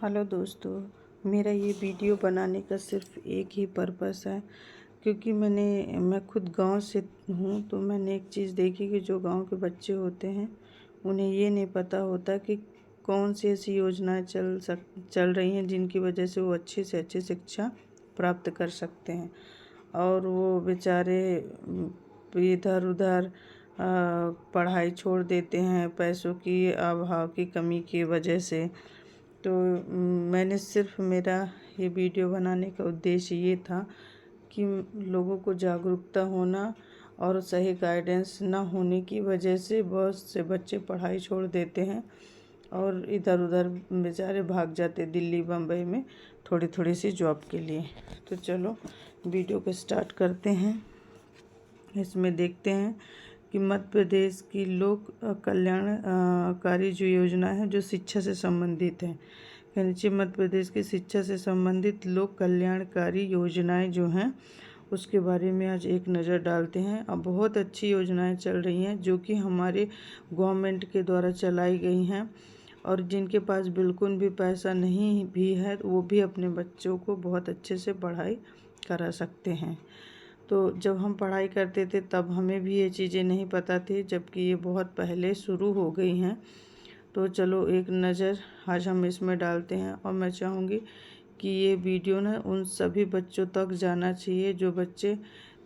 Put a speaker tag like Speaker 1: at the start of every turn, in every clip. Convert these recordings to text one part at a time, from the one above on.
Speaker 1: Hello दोस्तों, मेरा ये वीडियो बनाने का सिर्फ एक ही पर्पस है क्योंकि मैं खुद गांव से हूँ। तो मैंने एक चीज़ देखी कि जो गांव के बच्चे होते हैं उन्हें ये नहीं पता होता कि कौन सी ऐसी योजनाएं चल रही हैं जिनकी वजह से वो अच्छे से अच्छी शिक्षा प्राप्त कर सकते हैं। और वो बेचारे इधर उधर पढ़ाई छोड़ देते हैं पैसों की अभाव की कमी की वजह से। तो मैंने सिर्फ मेरा ये वीडियो बनाने का उद्देश्य ये था कि लोगों को जागरूकता होना और सही गाइडेंस ना होने की वजह से बहुत से बच्चे पढ़ाई छोड़ देते हैं और इधर उधर बेचारे भाग जाते दिल्ली बम्बई में थोड़ी थोड़ी सी जॉब के लिए। तो चलो वीडियो को स्टार्ट करते हैं। इसमें देखते हैं कि मध्य प्रदेश की लोक कल्याणकारी जो योजना है जो शिक्षा से संबंधित है। नीचे मध्य प्रदेश की शिक्षा से संबंधित लोक कल्याणकारी योजनाएं जो हैं उसके बारे में आज एक नज़र डालते हैं। अब बहुत अच्छी योजनाएं चल रही हैं जो कि हमारे गवर्नमेंट के द्वारा चलाई गई हैं और जिनके पास बिल्कुल भी पैसा नहीं भी है वो भी अपने बच्चों को बहुत अच्छे से पढ़ाई करा सकते हैं। तो जब हम पढ़ाई करते थे तब हमें भी ये चीज़ें नहीं पता थी, जबकि ये बहुत पहले शुरू हो गई हैं। तो चलो एक नज़र आज हम इसमें डालते हैं और मैं चाहूँगी कि ये वीडियो ना उन सभी बच्चों तक जाना चाहिए जो बच्चे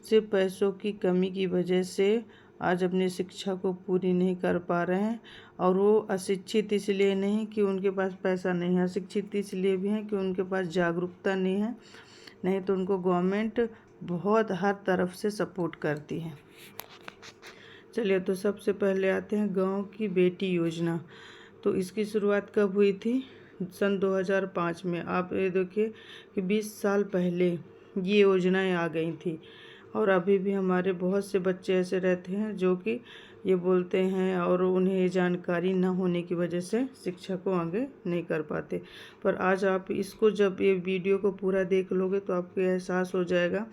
Speaker 1: सिर्फ पैसों की कमी की वजह से आज अपनी शिक्षा को पूरी नहीं कर पा रहे हैं। और वो अशिक्षित इसलिए नहीं कि उनके पास पैसा नहीं है, अशिक्षित इसलिए भी हैं कि उनके पास जागरूकता नहीं है। नहीं तो उनको गवर्नमेंट बहुत हर तरफ से सपोर्ट करती है। चलिए तो सबसे पहले आते हैं गांव की बेटी योजना। तो इसकी शुरुआत कब हुई थी? सन 2005 में। आप ये देखिए कि 20 साल पहले ये योजनाएं आ गई थी और अभी भी हमारे बहुत से बच्चे ऐसे रहते हैं जो कि ये बोलते हैं और उन्हें ये जानकारी न होने की वजह से शिक्षा को आगे नहीं कर पाते। पर आज आप इसको जब ये वीडियो को पूरा देख लोगे तो आपको एहसास हो जाएगा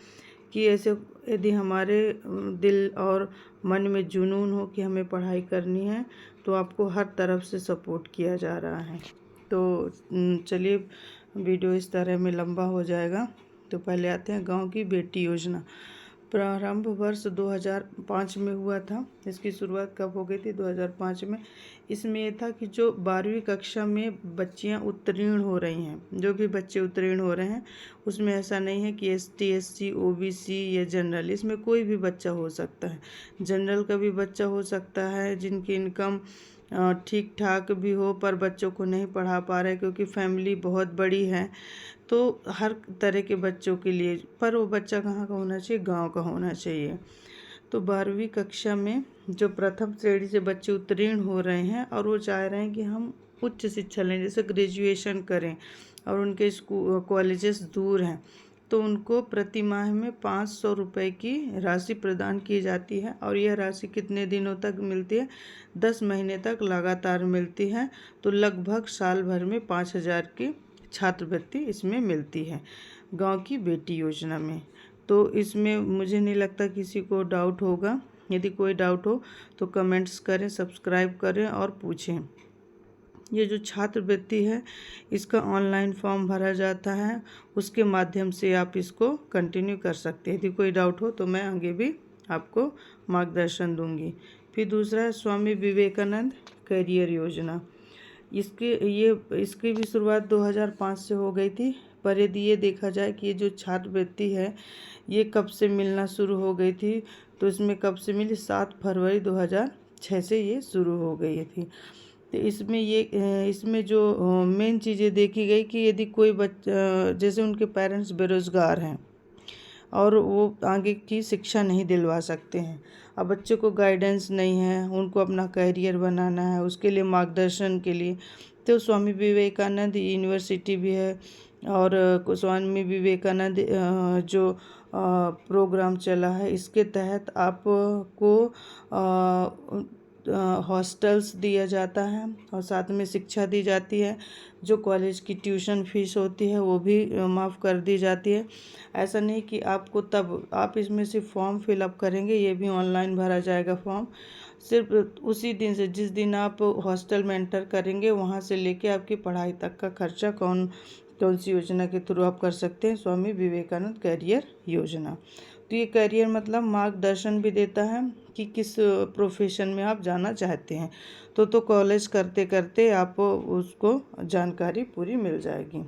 Speaker 1: कि ऐसे यदि हमारे दिल और मन में जुनून हो कि हमें पढ़ाई करनी है तो आपको हर तरफ से सपोर्ट किया जा रहा है। तो चलिए वीडियो इस तरह में लंबा हो जाएगा। तो पहले आते हैं गांव की बेटी योजना। प्रारंभ वर्ष 2005 में हुआ था। इसकी शुरुआत कब हो गई थी? 2005 में। इसमें यह था कि जो 12वीं कक्षा में बच्चियां उत्तीर्ण हो रही हैं, जो भी बच्चे उत्तीर्ण हो रहे हैं उसमें ऐसा नहीं है कि ST SC OBC या जनरल, इसमें कोई भी बच्चा हो सकता है। जनरल का भी बच्चा हो सकता है जिनकी इनकम ठीक ठाक भी हो पर बच्चों को नहीं पढ़ा पा रहे क्योंकि फैमिली बहुत बड़ी है। तो हर तरह के बच्चों के लिए, पर वो बच्चा कहाँ का होना चाहिए? गांव का होना चाहिए। तो 12वीं कक्षा में जो प्रथम श्रेणी से बच्चे उत्तीर्ण हो रहे हैं और वो चाह रहे हैं कि हम उच्च शिक्षा लें, जैसे ग्रेजुएशन करें और उनके स्कूल कॉलेजेस दूर हैं, तो उनको प्रति माह में 500 रुपये की राशि प्रदान की जाती है। और यह राशि कितने दिनों तक मिलती है? 10 महीने तक लगातार मिलती है। तो लगभग साल भर में 5,000 की छात्रवृत्ति इसमें मिलती है गांव की बेटी योजना में। तो इसमें मुझे नहीं लगता किसी को डाउट होगा। यदि कोई डाउट हो तो कमेंट्स करें, सब्सक्राइब करें और पूछें। ये जो छात्रवृत्ति है इसका ऑनलाइन फॉर्म भरा जाता है, उसके माध्यम से आप इसको कंटिन्यू कर सकते हैं। यदि कोई डाउट हो तो मैं आगे भी आपको मार्गदर्शन दूंगी। फिर दूसरा है स्वामी विवेकानंद करियर योजना। इसकी भी शुरुआत 2005 से हो गई थी। पर यदि ये देखा जाए कि ये जो छात्रवृत्ति है ये कब से मिलना शुरू हो गई थी, तो इसमें कब से मिली? 7 फरवरी 2006 से ये शुरू हो गई थी। तो इसमें जो मेन चीज़ें देखी गई कि यदि कोई बच्चा, जैसे उनके पेरेंट्स बेरोज़गार हैं और वो आगे की शिक्षा नहीं दिलवा सकते हैं, अब बच्चे को गाइडेंस नहीं है, उनको अपना करियर बनाना है, उसके लिए मार्गदर्शन के लिए तो स्वामी विवेकानंद यूनिवर्सिटी भी है। और स्वामी विवेकानंद जो प्रोग्राम चला है इसके तहत आपको हॉस्टल्स दिया जाता है और साथ में शिक्षा दी जाती है। जो कॉलेज की ट्यूशन फीस होती है वो भी माफ़ कर दी जाती है। ऐसा नहीं कि आपको, तब आप इसमें से फॉर्म फिलअप करेंगे, ये भी ऑनलाइन भरा जाएगा फॉर्म। सिर्फ उसी दिन से, जिस दिन आप हॉस्टल में एंटर करेंगे, वहाँ से लेके आपकी पढ़ाई तक का खर्चा कौन सी योजना के थ्रू आप कर सकते हैं? स्वामी विवेकानंद कैरियर योजना। तो ये कैरियर मतलब मार्गदर्शन भी देता है कि किस प्रोफेशन में आप जाना चाहते हैं। तो कॉलेज करते करते आपको उसको जानकारी पूरी मिल जाएगी।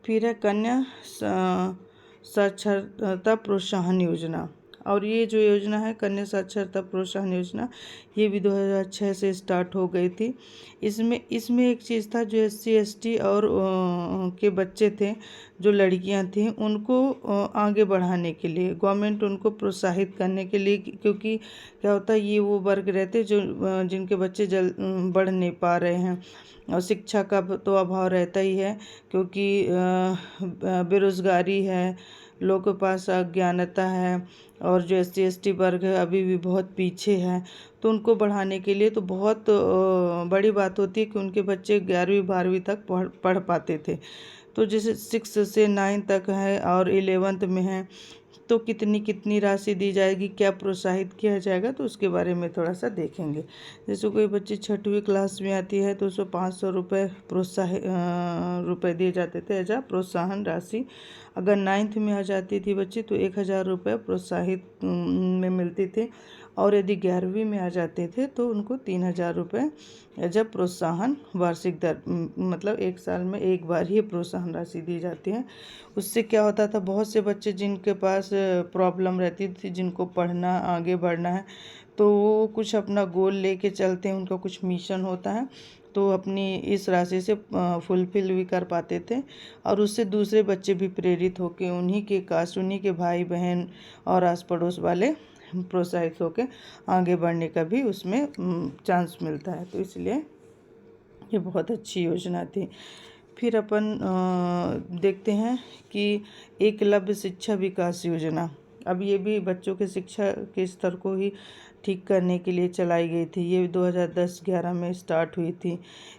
Speaker 1: फिर है कन्या साक्षरता प्रोत्साहन योजना। और ये जो योजना है कन्या साक्षरता प्रोत्साहन योजना, ये भी 2006 से स्टार्ट हो गई थी। इसमें एक चीज़ था, जो SC ST और के बच्चे थे, जो लड़कियां थीं, उनको आगे बढ़ाने के लिए, गवर्नमेंट उनको प्रोत्साहित करने के लिए, क्योंकि क्या होता है, ये वो वर्ग रहते जो जिनके बच्चे बढ़ नहीं पा रहे हैं, और शिक्षा का तो अभाव रहता ही है, क्योंकि बेरोज़गारी है, लोगों के पास अज्ञानता है, और जो SC ST वर्ग है अभी भी बहुत पीछे है। तो उनको बढ़ाने के लिए तो बहुत बड़ी बात होती है कि उनके बच्चे 11वीं 12वीं तक पढ़ पाते थे। तो जैसे 6 से 9 तक है और 11th में है, तो कितनी राशि दी जाएगी, क्या प्रोत्साहित किया जाएगा, तो उसके बारे में थोड़ा सा देखेंगे। जैसे कोई बच्ची 6वीं क्लास में आती है तो उसको 500 रुपये रुपये दिए जाते थे एज प्रोत्साहन राशि। अगर 9th में आ जाती थी बच्ची तो 1000 रुपये प्रोत्साहित में मिलती थी, और यदि 11वीं में आ जाते थे तो उनको 3000 रुपये एज प्रोत्साहन वार्षिक दर, मतलब 1 साल में एक बार ही प्रोत्साहन राशि दी जाती है। उससे क्या होता था, बहुत से बच्चे जिनके पास प्रॉब्लम रहती थी, जिनको पढ़ना आगे बढ़ना है, तो वो कुछ अपना गोल लेके चलते हैं, उनका कुछ मिशन होता है, तो अपनी इस राशि से फुलफिल भी कर पाते थे, और उससे दूसरे बच्चे भी प्रेरित होकर उन्हीं के कास्ट, उन्हीं के भाई बहन और आस पड़ोस वाले प्रोत्साहित होकर आगे बढ़ने का भी उसमें चांस मिलता है। तो इसलिए ये बहुत अच्छी योजना थी। फिर अपन देखते हैं कि एकलव्य शिक्षा विकास योजना। अब ये भी बच्चों के शिक्षा के स्तर को ही ठीक करने के लिए चलाई गई थी। ये 2010-11 में स्टार्ट हुई थी।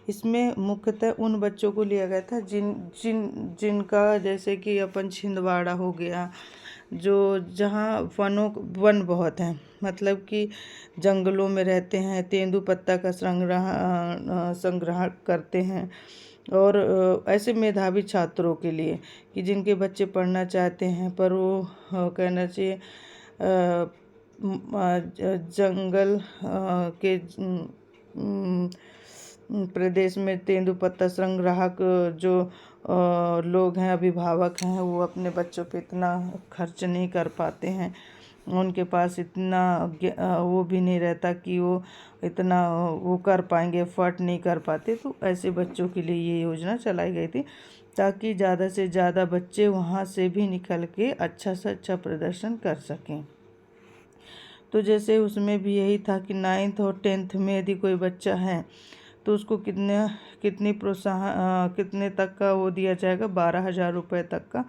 Speaker 1: इसमें मुख्यतः उन बच्चों को लिया गया था जिनका, जैसे कि अपन छिंदवाड़ा हो गया, जो जहाँ वन बहुत हैं, मतलब कि जंगलों में रहते हैं, तेंदुपत्ता का संग्रह करते हैं, और ऐसे मेधावी छात्रों के लिए कि जिनके बच्चे पढ़ना चाहते हैं पर वो कहना चाहिए जंगल के प्रदेश में तेंदुपत्ता संग्राहक जो लोग हैं, अभिभावक हैं, वो अपने बच्चों पे इतना खर्च नहीं कर पाते हैं, उनके पास इतना वो भी नहीं रहता कि वो इतना वो कर पाएंगे, एफर्ट नहीं कर पाते। तो ऐसे बच्चों के लिए ये योजना चलाई गई थी, ताकि ज़्यादा से ज़्यादा बच्चे वहाँ से भी निकल के अच्छा से अच्छा प्रदर्शन कर सकें। तो जैसे उसमें भी यही था कि 9th और 10th में यदि कोई बच्चा है तो उसको कितनी प्रोत्साहन कितने तक का वो दिया जाएगा, 12,000 रुपये तक का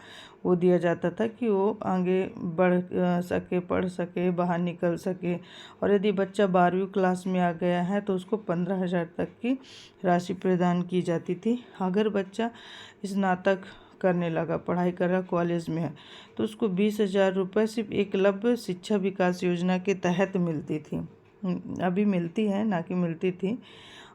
Speaker 1: वो दिया जाता था कि वो आगे बढ़ सके, पढ़ सके, बाहर निकल सके। और यदि बच्चा 12वीं क्लास में आ गया है तो उसको 15,000 तक की राशि प्रदान की जाती थी। अगर बच्चा स्नातक करने लगा, पढ़ाई कर रहा, कॉलेज में है, तो उसको 20,000 रुपये सिर्फ एकलव्य शिक्षा विकास योजना के तहत मिलती थी। अभी मिलती है, ना कि मिलती थी।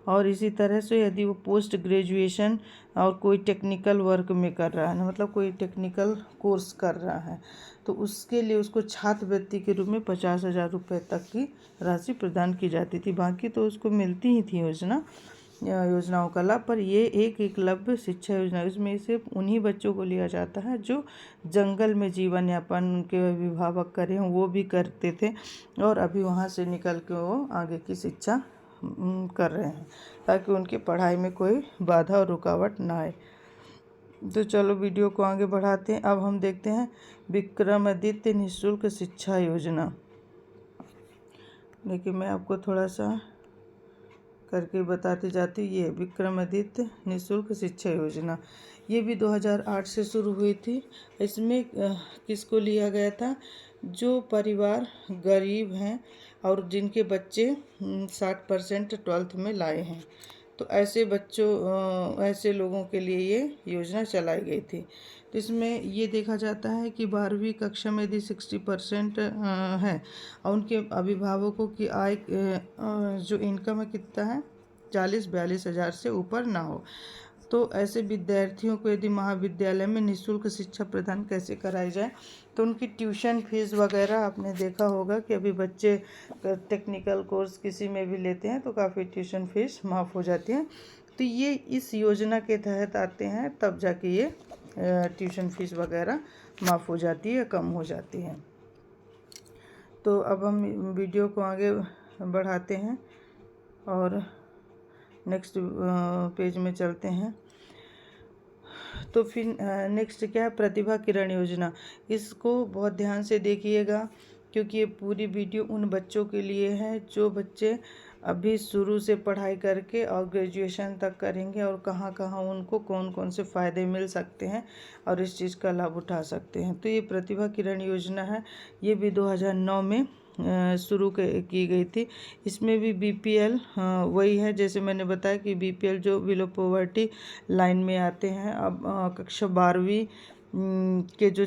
Speaker 1: और इसी तरह से यदि वो पोस्ट ग्रेजुएशन और कोई टेक्निकल वर्क में कर रहा है, मतलब कोई टेक्निकल कोर्स कर रहा है, तो उसके लिए उसको छात्रवृत्ति के रूप में 50,000 रुपये तक की राशि प्रदान की जाती थी। बाकी तो उसको मिलती ही थी योजनाओं का लाभ, पर ये एक एकलव्य शिक्षा योजना, इसमें सिर्फ उन्हीं बच्चों को लिया जाता है जो जंगल में जीवन यापन उनके अभिभावक करें, वो भी करते थे, और अभी वहाँ से निकल के वो आगे की शिक्षा कर रहे हैं, ताकि उनकी पढ़ाई में कोई बाधा और रुकावट ना आए। तो चलो वीडियो को आगे बढ़ाते हैं। अब हम देखते हैं विक्रमादित्य निःशुल्क शिक्षा योजना। देखिए, मैं आपको थोड़ा सा करके बताती जाती हूँ। ये विक्रमादित्य निःशुल्क शिक्षा योजना, ये भी 2008 से शुरू हुई थी। इसमें किसको लिया गया था, जो परिवार गरीब हैं और जिनके बच्चे 60% 12th में लाए हैं, तो ऐसे ऐसे लोगों के लिए ये योजना चलाई गई थी। तो इसमें ये देखा जाता है कि 12वीं कक्षा में यदि 60% है और उनके अभिभावकों की आय जो इनकम है कितना है 40-42 हज़ार से ऊपर ना हो, तो ऐसे विद्यार्थियों को यदि महाविद्यालय में निःशुल्क शिक्षा प्रदान कैसे कराई जाए, तो उनकी ट्यूशन फीस वगैरह आपने देखा होगा कि अभी बच्चे टेक्निकल कोर्स किसी में भी लेते हैं तो काफ़ी ट्यूशन फीस माफ़ हो जाती है। तो ये इस योजना के तहत आते हैं, तब जाके ये ट्यूशन फीस वगैरह माफ़ हो जाती है, कम हो जाती है। तो अब हम वीडियो को आगे बढ़ाते हैं और नेक्स्ट पेज में चलते हैं। तो फिर नेक्स्ट क्या है, प्रतिभा किरण योजना। इसको बहुत ध्यान से देखिएगा क्योंकि ये पूरी वीडियो उन बच्चों के लिए है जो बच्चे अभी शुरू से पढ़ाई करके और ग्रेजुएशन तक करेंगे और कहाँ कहाँ उनको कौन कौन से फ़ायदे मिल सकते हैं और इस चीज़ का लाभ उठा सकते हैं। तो ये प्रतिभा किरण योजना है, ये भी 2009 में शुरू की गई थी। इसमें भी बीपीएल वही है, जैसे मैंने बताया कि बीपीएल जो बिलो पॉवर्टी लाइन में आते हैं। अब कक्षा 12वीं के जो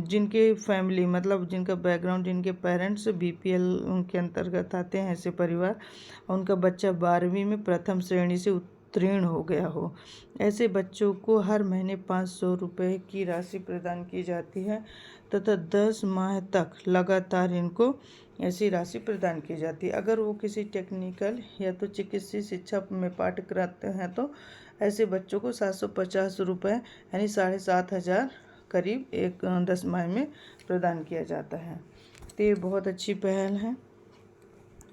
Speaker 1: जिनके फैमिली मतलब जिनका बैकग्राउंड, जिनके पेरेंट्स बीपीएल के अंतर्गत आते हैं, ऐसे परिवार, उनका बच्चा 12वीं में प्रथम श्रेणी से उत्तीर्ण हो गया हो, ऐसे बच्चों को हर महीने 500 रुपये की राशि प्रदान की जाती है तथा 10 माह तक लगातार इनको ऐसी राशि प्रदान की जाती है। अगर वो किसी टेक्निकल या तो चिकित्सीय शिक्षा में पाठ कराते हैं तो ऐसे बच्चों को 750 रुपये यानी 7,500 करीब 10 माह में प्रदान किया जाता है। तो ये बहुत अच्छी पहल है।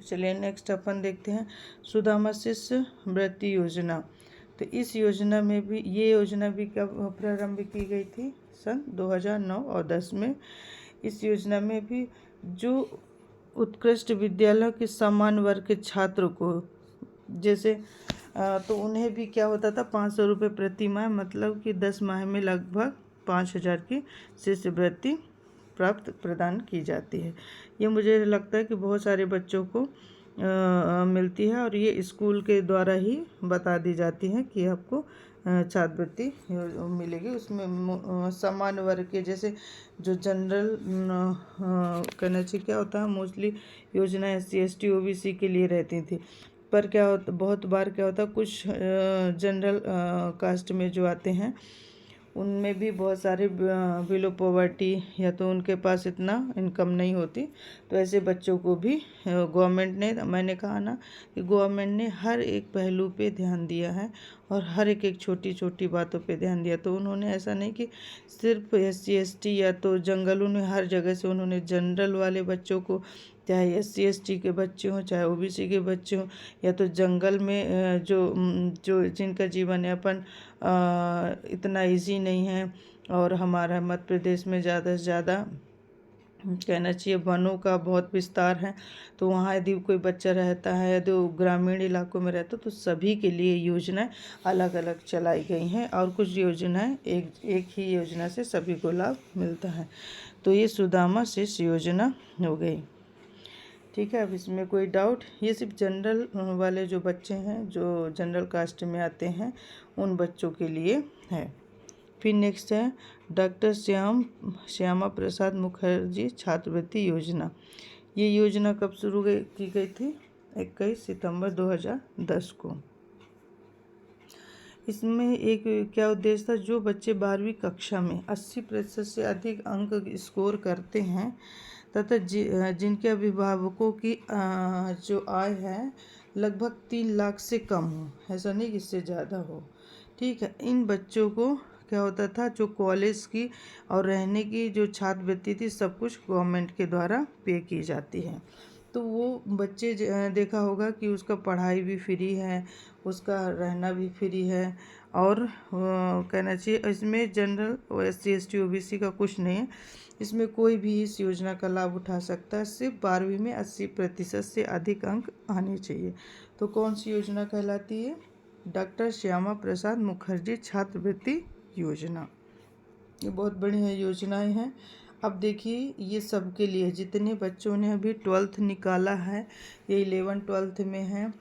Speaker 1: चलिए नेक्स्ट अपन देखते हैं सुदामा शिष्य वृत्ति योजना। तो इस योजना में भी, ये योजना भी कब प्रारंभ की गई थी, सन 2009 और 10 में। इस योजना में भी जो उत्कृष्ट विद्यालयों के समान वर्ग के छात्र को, जैसे तो उन्हें भी क्या होता था 500 रुपये प्रति माह, मतलब कि 10 माह में लगभग 5,000 की शिष्यवृत्ति प्रदान की जाती है। ये मुझे लगता है कि बहुत सारे बच्चों को मिलती है और ये स्कूल के द्वारा ही बता दी जाती है कि आपको छात्रवृत्ति मिलेगी। उसमें समान वर्ग के, जैसे जो जनरल कहना चाहिए क्या होता है, मोस्टली योजना SC ST OBC के लिए रहती थी, पर क्या होता बहुत बार क्या होता कुछ जनरल कास्ट में जो आते हैं उनमें भी बहुत सारे बिलो पॉवर्टी या तो उनके पास इतना इनकम नहीं होती, तो ऐसे बच्चों को भी गवर्नमेंट ने, मैंने कहा ना कि गवर्नमेंट ने हर एक पहलू पे ध्यान दिया है और हर एक छोटी छोटी बातों पे ध्यान दिया। तो उन्होंने ऐसा नहीं कि सिर्फ SC ST या तो जंगलों में, हर जगह से उन्होंने जनरल वाले बच्चों को, चाहे SC ST के बच्चे हों चाहे OBC के बच्चे हों, या तो जंगल में जो जिनका जीवन यापन इतना इजी नहीं है, और हमारा मध्य प्रदेश में ज़्यादा से ज़्यादा कहना चाहिए वनों का बहुत विस्तार है, तो वहाँ यदि कोई बच्चा रहता है, यदि ग्रामीण इलाकों में रहता है, तो सभी के लिए योजनाएं अलग अलग चलाई गई हैं और कुछ योजनाएं एक ही योजना से सभी को लाभ मिलता है। तो ये सुदामा शिष्य योजना हो गई। ठीक है, अब इसमें कोई डाउट, ये सिर्फ जनरल वाले जो बच्चे हैं जो जनरल कास्ट में आते हैं उन बच्चों के लिए है। फिर नेक्स्ट है डॉक्टर श्यामा प्रसाद मुखर्जी छात्रवृत्ति योजना। ये योजना कब शुरू की गई थी, 21 सितंबर 2010 को। इसमें एक क्या उद्देश्य था, जो बच्चे 12वीं कक्षा में 80% से अधिक अंक स्कोर करते हैं तथा जिनके अभिभावकों की जो आय है लगभग 3 लाख से कम हो, ऐसा नहीं कि इससे ज़्यादा हो, ठीक है, इन बच्चों को क्या होता था, जो कॉलेज की और रहने की जो छात्रवृत्ति थी सब कुछ गवर्नमेंट के द्वारा पे की जाती है। तो वो बच्चे देखा होगा कि उसका पढ़ाई भी फ्री है, उसका रहना भी फ्री है, और कहना चाहिए इसमें जनरल SC ST OBC का कुछ नहीं है, इसमें कोई भी इस योजना का लाभ उठा सकता है, सिर्फ 12वीं में 80% से अधिक अंक आने चाहिए। तो कौन सी योजना कहलाती है, डॉक्टर श्यामा प्रसाद मुखर्जी छात्रवृत्ति योजना। ये बहुत बढ़िया योजनाएं हैं। अब देखिए ये सब के लिए जितने बच्चों ने अभी 12th निकाला है, ये 11th 12th में है,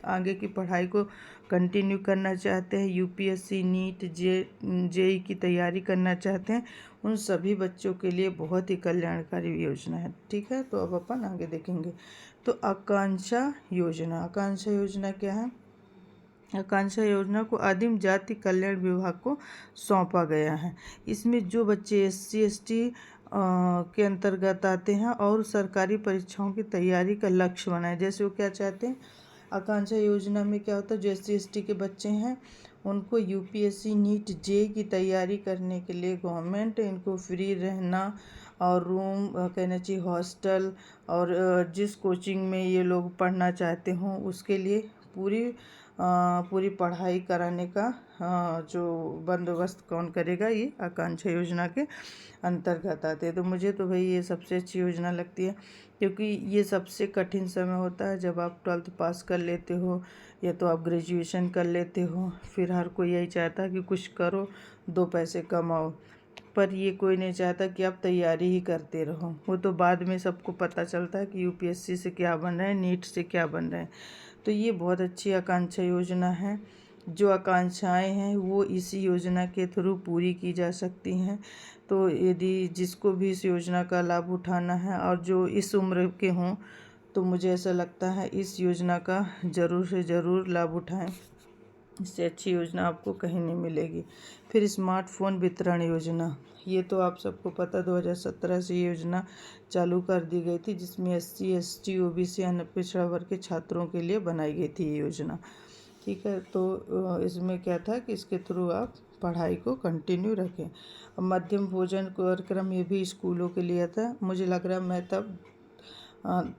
Speaker 1: आगे की पढ़ाई को कंटिन्यू करना चाहते हैं, यूपीएससी, नीट, जेई की तैयारी करना चाहते हैं, उन सभी बच्चों के लिए बहुत ही कल्याणकारी योजना है। ठीक है, तो अब अपन आगे देखेंगे। तो आकांक्षा योजना क्या है? आकांक्षा योजना को आदिम जाति कल्याण विभाग को सौंपा गया है। इसमें जो बच्चे SC ST के अंतर्गत आते हैं और सरकारी परीक्षाओं की तैयारी का लक्ष्य बनाए, जैसे वो क्या चाहते हैं, आकांक्षा योजना में क्या होता है, जो SC ST के बच्चे हैं उनको यूपीएससी, नीट, जेईई की तैयारी करने के लिए गवर्नमेंट इनको फ्री रहना और रूम, कहना चाहिए हॉस्टल, और जिस कोचिंग में ये लोग पढ़ना चाहते हों उसके लिए पूरी पढ़ाई कराने का जो बंदोबस्त कौन करेगा, ये आकांक्षा योजना के अंतर्गत आते हैं। तो मुझे तो भाई ये सबसे अच्छी योजना लगती है, क्योंकि ये सबसे कठिन समय होता है जब आप 12th पास कर लेते हो या तो आप ग्रेजुएशन कर लेते हो। फिर हर कोई यही चाहता है कि कुछ करो, 2 पैसे कमाओ, पर ये कोई नहीं चाहता कि आप तैयारी ही करते रहो। वो तो बाद में सबको पता चलता है कि यूपीएससी से क्या बन रहा है, नीट से क्या बन रहा है। तो ये बहुत अच्छी आकांक्षा योजना है। जो आकांक्षाएं हैं वो इसी योजना के थ्रू पूरी की जा सकती हैं। तो यदि जिसको भी इस योजना का लाभ उठाना है और जो इस उम्र के हों, तो मुझे ऐसा लगता है इस योजना का ज़रूर से ज़रूर लाभ उठाएं। इससे अच्छी योजना आपको कहीं नहीं मिलेगी। फिर स्मार्टफोन वितरण योजना, ये तो आप सबको पता 2017 से ये योजना चालू कर दी गई थी, जिसमें SC ST OBC अन्य पिछड़ा वर्ग के छात्रों के लिए बनाई गई थी ये योजना। ठीक है, तो इसमें क्या था कि इसके थ्रू आप पढ़ाई को कंटिन्यू रखें। मध्यम भोजन कार्यक्रम, ये भी स्कूलों के लिए था। मुझे लग रहा है मैं तब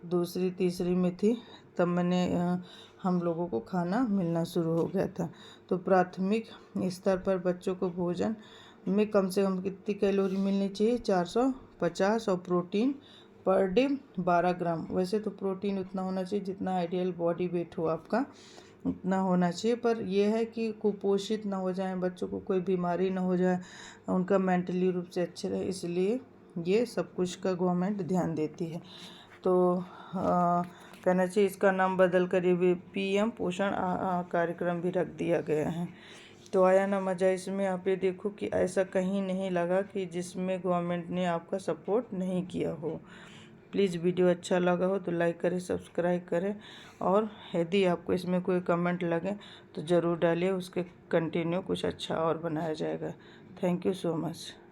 Speaker 1: दूसरी तीसरी में थी, तब हम लोगों को खाना मिलना शुरू हो गया था। तो प्राथमिक स्तर पर बच्चों को भोजन में कम से कम कितनी कैलोरी मिलनी चाहिए, 450, और प्रोटीन पर डे 12 ग्राम। वैसे तो प्रोटीन उतना होना चाहिए जितना आइडियल बॉडी वेट हो आपका, उतना होना चाहिए। पर यह है कि कुपोषित ना हो जाए बच्चों को, कोई बीमारी ना हो जाए, उनका मेंटली रूप से अच्छे रहे, इसलिए ये सब कुछ का गवर्नमेंट ध्यान देती है। तो कहना चाहिए इसका नाम बदल कर ये PM पोषण कार्यक्रम भी रख दिया गया है। तो आया ना मज़ा इसमें? आप ये देखो कि ऐसा कहीं नहीं लगा कि जिसमें गवर्नमेंट ने आपका सपोर्ट नहीं किया हो। प्लीज़ वीडियो अच्छा लगा हो तो लाइक करें, सब्सक्राइब करें, और यदि आपको इसमें कोई कमेंट लगे तो ज़रूर डालिए, उसके कंटिन्यू कुछ अच्छा और बनाया जाएगा। Thank you so much.